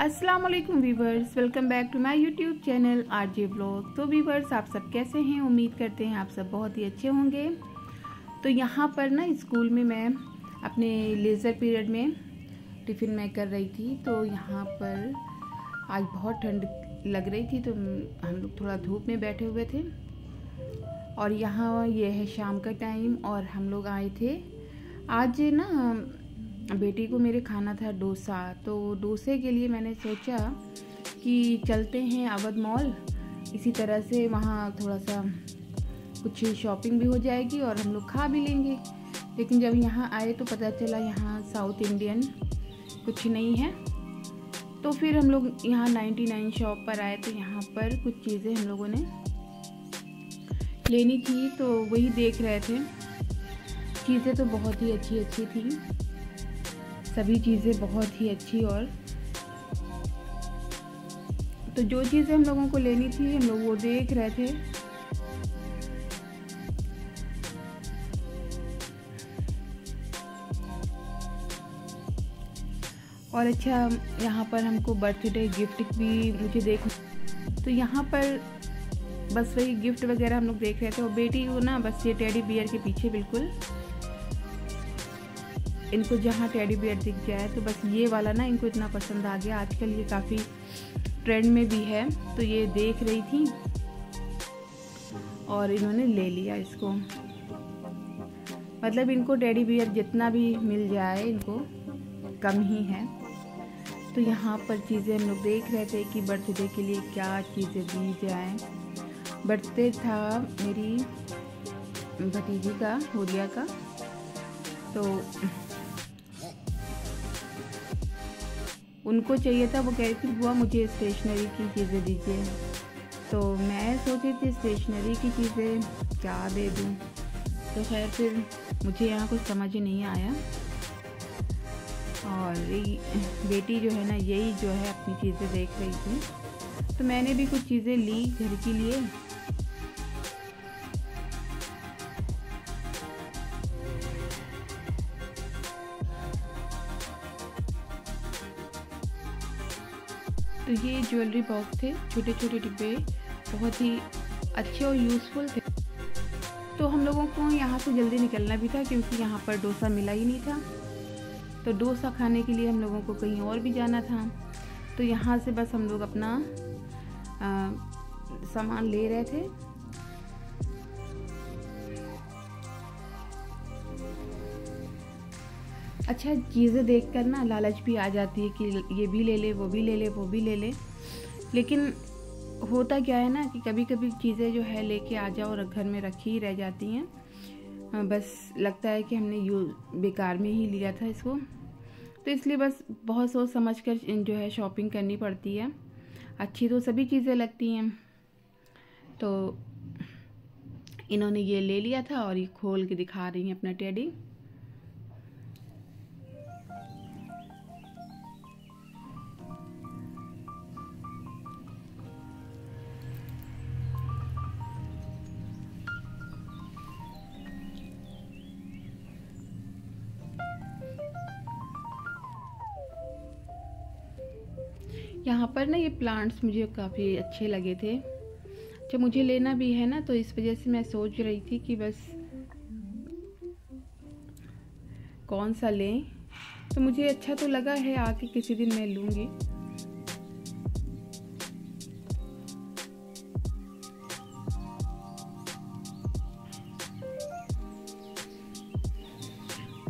अस्सलाम वालेकुम viewers, welcome back to my YouTube channel RJ blog. तो वीवर्स, आप सब कैसे हैं? उम्मीद करते हैं आप सब बहुत ही अच्छे होंगे। तो यहाँ पर ना स्कूल में मैं अपने लेज़र पीरियड में टिफ़िन मैं कर रही थी। तो यहाँ पर आज बहुत ठंड लग रही थी, तो हम लोग थोड़ा धूप में बैठे हुए थे। और यहाँ ये है शाम का टाइम और हम लोग आए थे। आज ना बेटी को मेरे खाना था डोसा, तो डोसे के लिए मैंने सोचा कि चलते हैं अवध मॉल। इसी तरह से वहाँ थोड़ा सा कुछ शॉपिंग भी हो जाएगी और हम लोग खा भी लेंगे। लेकिन जब यहाँ आए तो पता चला यहाँ साउथ इंडियन कुछ नहीं है। तो फिर हम लोग यहाँ 99 शॉप पर आए। तो यहाँ पर कुछ चीज़ें हम लोगों ने लेनी थी, तो वही देख रहे थे। चीज़ें तो बहुत ही अच्छी थी, सभी चीज़ें बहुत ही अच्छी। और तो जो चीज़ें हम लोगों को लेनी थी हम लोग वो देख रहे थे। और अच्छा, यहाँ पर हमको बर्थडे गिफ्ट भी मुझे देख, तो यहाँ पर बस वही गिफ्ट वगैरह हम लोग देख रहे थे। और बेटी को ना बस ये टेडी बियर के पीछे बिल्कुल इनको जहाँ टेडी बियर दिख जाए तो बस ये वाला ना इनको इतना पसंद आ गया। आजकल ये काफ़ी ट्रेंड में भी है, तो ये देख रही थी और इन्होंने ले लिया इसको। मतलब इनको टेडी बियर जितना भी मिल जाए इनको कम ही है। तो यहाँ पर चीज़ें हम लोग देख रहे थे कि बर्थडे के लिए क्या चीज़ें दी जाए। बर्थडे था मेरी भतीजी का, हुलिया का। तो उनको चाहिए था, वो कह रही थी बुआ मुझे स्टेशनरी की चीज़ें दीजिए। तो मैं सोची थी स्टेशनरी की चीज़ें क्या दे दूँ। तो खैर फिर मुझे यहाँ कुछ समझ ही नहीं आया। और बेटी जो है ना यही जो है अपनी चीज़ें देख रही थी, तो मैंने भी कुछ चीज़ें ली घर के लिए। तो ये ज्वेलरी बॉक्स थे, छोटे छोटे डिब्बे, बहुत ही अच्छे और यूज़फुल थे। तो हम लोगों को यहाँ से जल्दी निकलना भी था क्योंकि यहाँ पर डोसा मिला ही नहीं था। तो डोसा खाने के लिए हम लोगों को कहीं और भी जाना था। तो यहाँ से बस हम लोग अपना सामान ले रहे थे। अच्छा, चीज़ें देखकर ना लालच भी आ जाती है कि ये भी ले ले, वो भी ले ले, वो भी ले ले। लेकिन होता क्या है ना कि कभी कभी चीज़ें जो है लेके आ जाओ और घर में रखी ही रह जाती हैं। बस लगता है कि हमने बेकार में ही लिया था इसको। तो इसलिए बस बहुत सोच समझ कर जो है शॉपिंग करनी पड़ती है। अच्छी तो सभी चीज़ें लगती हैं। तो इन्होंने ये ले लिया था और ये खोल के दिखा रही हैं अपना टेडी। यहाँ पर ना ये प्लांट्स मुझे काफ़ी अच्छे लगे थे। जब मुझे लेना भी है ना, तो इस वजह से मैं सोच रही थी कि बस कौन सा लें। तो मुझे अच्छा तो लगा है, आके किसी दिन मैं लूँगी।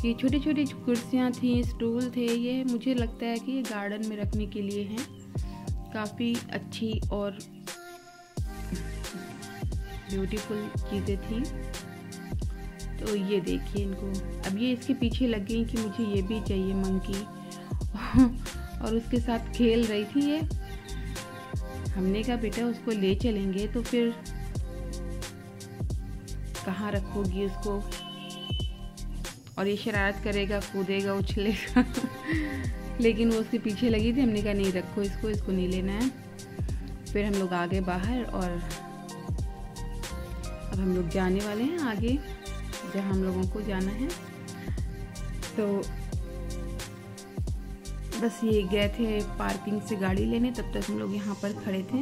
ये छोटी छोटी कुर्सियाँ थी, स्टूल थे, ये मुझे लगता है कि ये गार्डन में रखने के लिए हैं। काफ़ी अच्छी और ब्यूटीफुल चीज़ें थी। तो ये देखिए इनको, अब ये इसके पीछे लग गई कि मुझे ये भी चाहिए मंकी। और उसके साथ खेल रही थी ये। हमने कहा बेटा उसको ले चलेंगे, तो फिर कहाँ रखोगी उसको। और ये शरारत करेगा, कूदेगा, उछलेगा। लेकिन वो उसके पीछे लगी थी। हमने कहा नहीं रखो इसको नहीं लेना है। फिर हम लोग आ गए बाहर और अब हम लोग जाने वाले हैं आगे जहाँ हम लोगों को जाना है। तो बस ये गए थे पार्किंग से गाड़ी लेने, तब तक हम लोग यहाँ पर खड़े थे।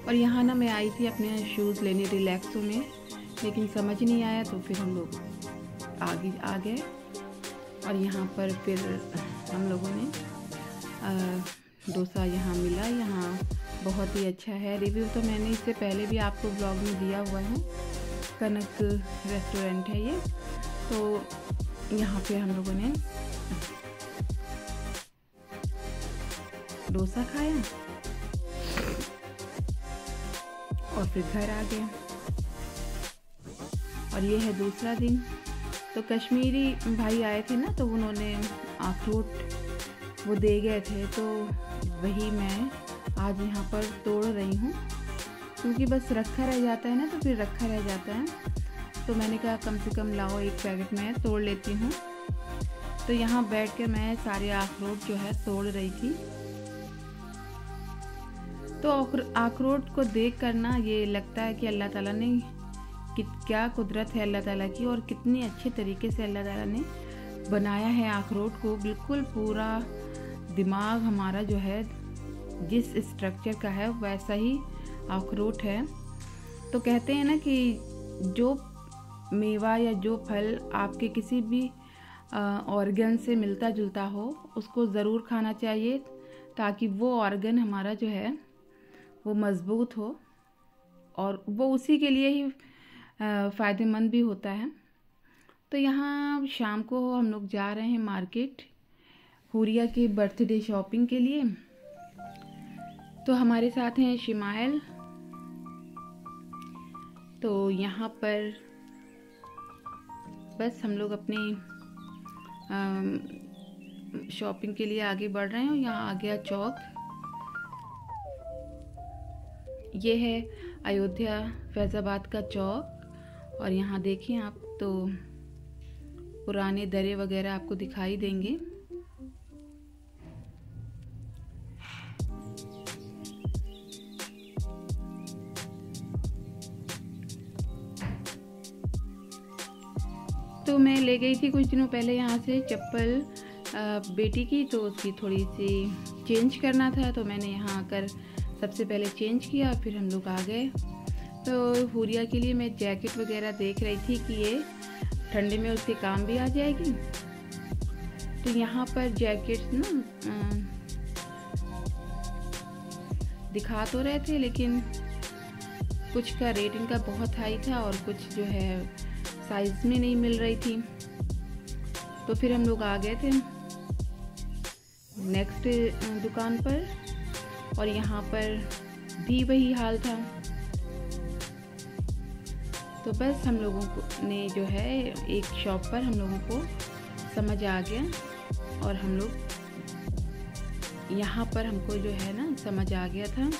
और यहाँ ना मैं आई थी अपने शूज़ लेने रिलैक्सो में, लेकिन समझ नहीं आया, तो फिर हम लोग आगे आ गए। और यहाँ पर फिर हम लोगों ने डोसा यहाँ मिला। यहाँ बहुत ही अच्छा है। रिव्यू तो मैंने इससे पहले भी आपको ब्लॉग में दिया हुआ है। कनक रेस्टोरेंट है ये। तो यहाँ पे हम लोगों ने डोसा खाया और फिर घर आ गए। और ये है दूसरा दिन। तो कश्मीरी भाई आए थे ना, तो उन्होंने अखरोट वो दे गए थे, तो वही मैं आज यहाँ पर तोड़ रही हूँ, क्योंकि बस रखा रह जाता है ना, तो फिर रखा रह जाता है। तो मैंने कहा कम से कम लाओ, एक पैकेट मैं तोड़ लेती हूँ। तो यहाँ बैठ कर मैं सारे अखरोट जो है तोड़ रही थी। तो अखरोट को देख कर ना ये लगता है कि अल्लाह ताला ने क्या कुदरत है अल्लाह ताला की, और कितनी अच्छे तरीके से अल्लाह ताला ने बनाया है अखरोट को। बिल्कुल पूरा दिमाग हमारा जो है जिस स्ट्रक्चर का है वैसा ही अखरोट है। तो कहते हैं ना कि जो मेवा या जो फल आपके किसी भी ऑर्गन से मिलता जुलता हो, उसको ज़रूर खाना चाहिए, ताकि वो ऑर्गन हमारा जो है वो मज़बूत हो, और वो उसी के लिए ही फ़ायदेमंद भी होता है। तो यहाँ शाम को हम लोग जा रहे हैं मार्केट हुरिया के बर्थडे शॉपिंग के लिए। तो हमारे साथ हैं शिमाइल। तो यहाँ पर बस हम लोग अपनी शॉपिंग के लिए आगे बढ़ रहे हैं। यहाँ आ गया चौक। ये है अयोध्या फैज़ाबाद का चौक। और यहाँ देखिए आप, तो पुराने दरे वगैरह आपको दिखाई देंगे। तो मैं ले गई थी कुछ दिनों पहले यहाँ से चप्पल बेटी की, तो उसकी थोड़ी सी चेंज करना था, तो मैंने यहाँ आकर सबसे पहले चेंज किया, फिर हम लोग आ गए। तो हुरिया के लिए मैं जैकेट वगैरह देख रही थी कि ये ठंडे में उसके काम भी आ जाएगी। तो यहाँ पर जैकेट ना दिखा तो रहे थे, लेकिन कुछ का रेट इनका बहुत हाई था और कुछ जो है साइज में नहीं मिल रही थी। तो फिर हम लोग आ गए थे नेक्स्ट दुकान पर, और यहाँ पर भी वही हाल था। तो बस हम लोगों को ने जो है एक शॉप पर हम लोगों को समझ आ गया, और हम लोग यहाँ पर हमको जो है ना समझ आ गया था।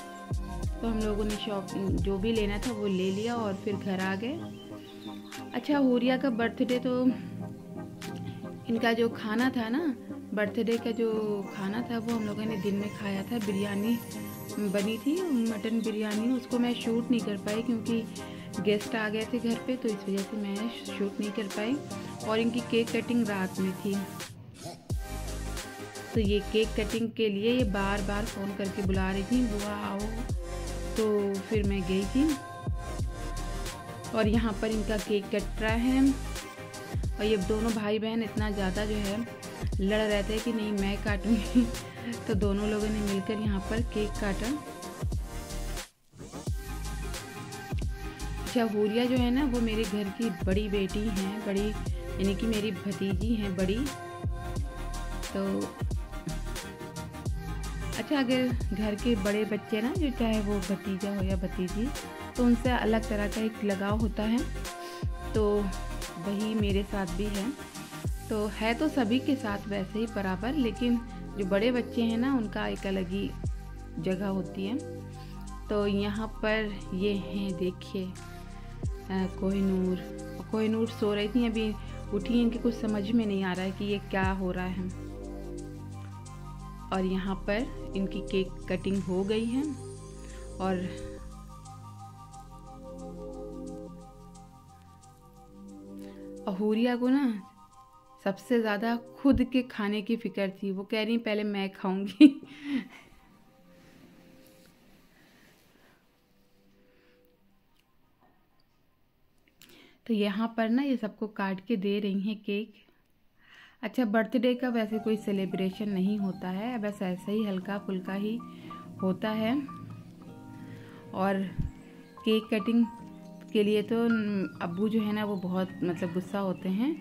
तो हम लोगों ने शॉप जो भी लेना था वो ले लिया और फिर घर आ गए। अच्छा, हुरिया का बर्थडे, तो इनका जो खाना था ना, बर्थडे का जो खाना था वो हम लोगों ने दिन में खाया था। बिरयानी बनी थी, मटन बिरयानी। उसको मैं शूट नहीं कर पाई क्योंकि गेस्ट आ गए थे घर पे, तो इस वजह से मैं शूट नहीं कर पाई। और इनकी केक कटिंग रात में थी, तो ये केक कटिंग के लिए ये बार बार फ़ोन करके बुला रही थी, बुआ आओ। तो फिर मैं गई थी, और यहाँ पर इनका केक कट रहा है। और ये दोनों भाई बहन इतना ज़्यादा जो है लड़ रहे थे कि नहीं मैं काटूंगी। तो दोनों लोगों ने मिलकर यहाँ पर केक काटा। अच्छा, हुरिया जो है ना वो मेरे घर की बड़ी बेटी हैं, बड़ी यानी कि मेरी भतीजी हैं बड़ी। तो अच्छा, अगर घर के बड़े बच्चे ना, जो चाहे वो भतीजा हो या भतीजी, तो उनसे अलग तरह का एक लगाव होता है। तो वही मेरे साथ भी है। तो है तो सभी के साथ वैसे ही बराबर, लेकिन जो बड़े बच्चे हैं ना उनका एक अलग ही जगह होती है। तो यहाँ पर ये हैं, देखिए कोहिनूर सो रही थी, अभी उठी। इनके कुछ समझ में नहीं आ रहा है कि ये क्या हो रहा है। और यहाँ पर इनकी केक कटिंग हो गई है, और और हुरिया को ना सबसे ज़्यादा खुद के खाने की फिक्र थी। वो कह रही पहले मैं खाऊंगी। तो यहाँ पर ना ये सबको काट के दे रही हैं केक। अच्छा, बर्थडे का वैसे कोई सेलिब्रेशन नहीं होता है, बस ऐसे ही हल्का फुल्का ही होता है। और केक कटिंग के लिए तो अब्बू जो है ना वो बहुत मतलब गुस्सा होते हैं,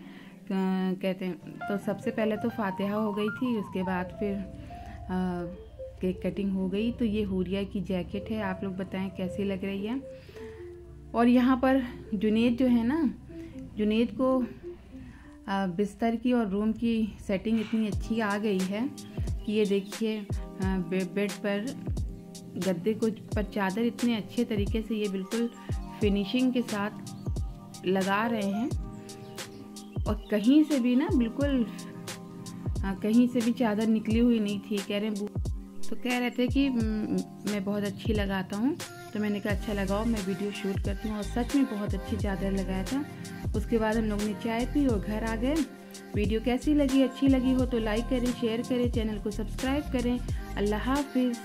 कहते हैं। तो सबसे पहले तो फातिहा हो गई थी, उसके बाद फिर केक कटिंग हो गई। तो ये हुरिया की जैकेट है, आप लोग बताएं कैसी लग रही है। और यहाँ पर जुनेद जो है ना, जुनेद को बिस्तर की और रूम की सेटिंग इतनी अच्छी आ गई है कि ये देखिए बेड पर गद्दे को पर चादर इतने अच्छे तरीके से ये बिल्कुल फिनिशिंग के साथ लगा रहे हैं। और कहीं से भी ना बिल्कुल कहीं से भी चादर निकली हुई नहीं थी। कह रहे थे कि मैं बहुत अच्छी लगाता हूँ, तो मैंने कहा अच्छा लगाओ, मैं वीडियो शूट करती हूँ। और सच में बहुत अच्छी चादर लगाया था। उसके बाद हम लोग ने चाय पी और घर आ गए। वीडियो कैसी लगी, अच्छी लगी हो तो लाइक करें, शेयर करें, चैनल को सब्सक्राइब करें। अल्लाह हाफिज़।